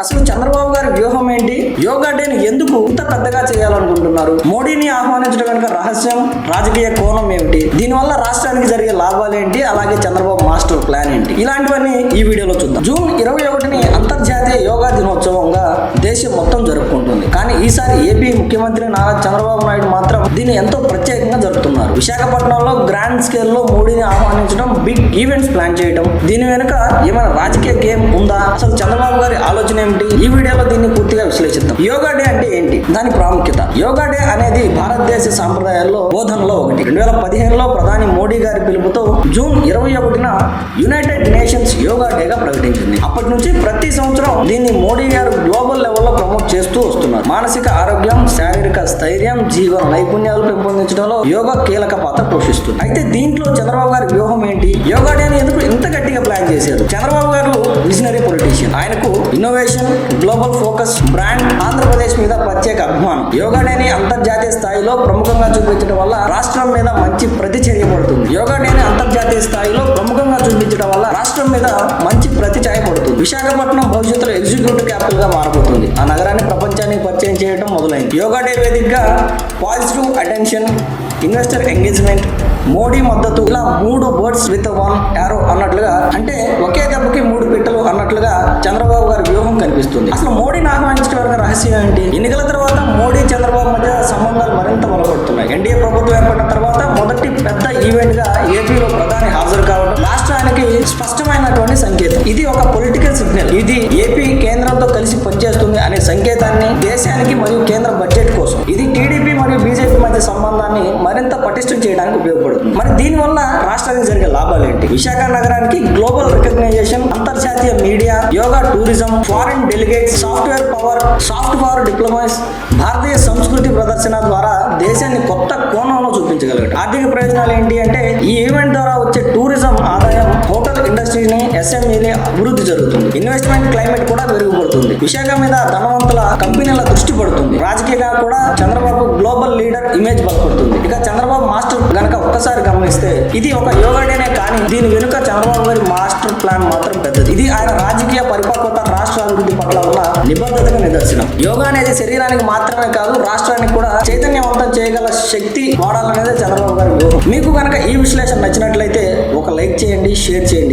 అసలు చంద్రబాబు గారి వ్యూహం ఏంటి? యోగా డేని ఎందుకు ఇంత పెద్దగా చేయాలనుకుంటున్నారు? మోడీని ఆహ్వానించడం వెనుక రహస్యం, రాజకీయ కోణం ఏమిటి? దీనివల్ల రాష్ట్రానికి జరిగే లాభాలు ఏంటి? అలాగే చంద్రబాబు మాస్టర్ ప్లాన్ ఏంటి? ఇలాంటివన్నీ ఈ వీడియోలో చూద్దాం. జూన్ 21ని అంతర్జాతీయ యోగా దినోత్సవంగా దేశం మొత్తం జరుపుకుంటుంది. కానీ ఈసారి ఏపీ ముఖ్యమంత్రి నారా చంద్రబాబు నాయుడు మాత్రం దీన్ని ఎంతో ప్రత్యేకంగా జరుపుతున్నారు. విశాఖపట్నంలో గ్రాండ్ స్కేల్ లో మోడీని ఆహ్వానించడం, బిగ్ ఈవెంట్స్ ప్లాన్ చేయడం, దీని వెనుక ఏమైనా రాజకీయ గేమ్ ఉందా? అసలు చంద్రబాబు గారి ఆలోచన ఏమిటి? ఈ వీడియోలో దీన్ని పూర్తిగా విశ్లేషిద్దాం. యోగా డే అంటే ఏంటి? దాని ప్రాముఖ్యత. యోగా డే అనేది భారతదేశ సాంప్రదాయాల్లో బోధనలో ఒకటి. 2015లో ప్రధాని మోడీ గారి పిలుపుతో జూన్ 21న యునైటెడ్ నేషన్స్ యోగా డేగా ప్రకటించింది. అప్పటి నుంచి ప్రతి సంవత్సరం దీన్ని మోడీ గారు గ్లోబల్ లెవెల్లో ప్రమోట్ చేస్తూ వస్తున్నారు. మానసిక ఆరోగ్యం, శారీరక స్థైర్యం, జీవన నైపుణ్యాలు పెంపొందించడంలో యోగా కీలక పాత్ర పోషిస్తుంది. అయితే దీంట్లో చంద్రబాబు గారి వ్యూహం ఏంటి? యోగా డేని ఎందుకు ఇంత గట్టిగా ప్లాన్ చేశారు? చంద్రబాబు గారు విజనరీ పొలిటీషియన్. ఆయనకు innovation, global focus, brand, Andhra Pradesh మీద ప్రత్యేక అభిమానం. యోగా డేని అంతర్జాతీయ స్థాయిలో ప్రముఖంగా చూపించడం వల్ల రాష్ట్రం మీద మంచి ప్రతిచర్య పడుతుంది. యోగా డేని అంతర్జాతీయ స్థాయిలో ప్రముఖంగా చూపించడం వల్ల రాష్ట్రం మీద మంచి ప్రతిచర్య పడుతుంది. విశాఖపట్నం భవిష్యత్తులో ఎగ్జిక్యూటివ్ క్యాపిటల్ గా మారబోతుంది. ఆ నగరాన్ని ప్రపంచానికి పరిచయం చేయడం మొదలైంది. యోగా డే వేదికగా positive attention, investor engagement, Modi మద్దతు, ఇలా 3 బర్డ్స్ విత్ 1 యారో అన్నట్లుగా, అంటే ఒకే దెబ్బకి 3 పిట్టలు అన్నట్లుగా చంద్రబాబు గారి వ్యూహం కనిపిస్తుంది. అసలు మోడీని ఆహ్వానించడం వరకు రహస్యం ఏంటి? ఎన్నికల తర్వాత మోడీ చంద్రబాబు మధ్య సంబంధాలు మరింత బలపడుతున్నాయి. ఎన్డీఏ ప్రభుత్వం ఏర్పడిన తర్వాత మొదటి పెద్ద ఈవెంట్ గా ఏపీలో ప్రధాని హాజరు కావడం రాష్ట్రానికి స్పష్టమైనటువంటి సంకేతం. ఇది ఒక పొలిటికల్ సిగ్నల్. ఇది ఏపీ కేంద్రంతో కలిసి పనిచేస్తుంది అనే సంకేతాన్ని దేశానికి మరియు కేంద్ర బడ్జెట్ కోసం. ఇది టీడీపీ మరియు బీజేపీ మధ్య సంబంధాన్ని మరింత పటిష్టం చేయడానికి ఉపయోగపడుతుంది. మరి దీనివల్ల రాష్ట్రానికి జరిగే లాభాలు ఏంటి? విశాఖ నగరానికి గ్లోబల్ రికగ్నైజేషన్, అంతర్జాతీయ media, yoga tourism, foreign delegates, software power, soft power diplomacy, భారతీయ సంస్కృతి ప్రదర్శన ద్వారా దేశాన్ని కొత్త కోణంలో చూపించగలగడం. ఆర్థిక ప్రయోజనాలు ఏంటి అంటే ఈ ఈవెంట్ ద్వారా వచ్చే టూరిజం ఆదాయం, హోటల్ ఇండస్ట్రీని, ఎస్ఎంఈని అభివృద్ధి జరుగుతుంది. ఇన్వెస్ట్మెంట్ క్లైమేట్ కూడా మెరుగుపడుతుంది. విశాఖ మీద ధనవంతుల కంపెనీల దృష్టి పడుతుంది. రాజకీయంగా కూడా చంద్రబాబు గ్లోబల్ లీడర్ ఇమేజ్ బలపడుతుంది. ఇక చంద్రబాబు మాస్టర్ గనక ఒక్కసారి గమనిస్తే ఇది ఒక యోగా డేనే, కానీ దీని వెనుక చంద్రబాబు గారి మాస్టర్ ప్లాన్ మాత్రం పెద్దది. ఇది ఆయన రాజకీయ పరిపక్వత, రాష్ట్ర అభివృద్ధి పట్ల ఉన్న నిబద్ధతకు నిదర్శనం. యోగా అనేది శరీరానికి మాత్రమే కాదు, రాష్ట్రానికి కూడా చైతన్యవంతం చేయగల శక్తి వాడాలనేది చంద్రబాబు గారి వ్యూహం. మీకు కనుక ఈ విశ్లేషణ నచ్చినట్లయితే ఒక లైక్ చేయండి, షేర్ చేయండి.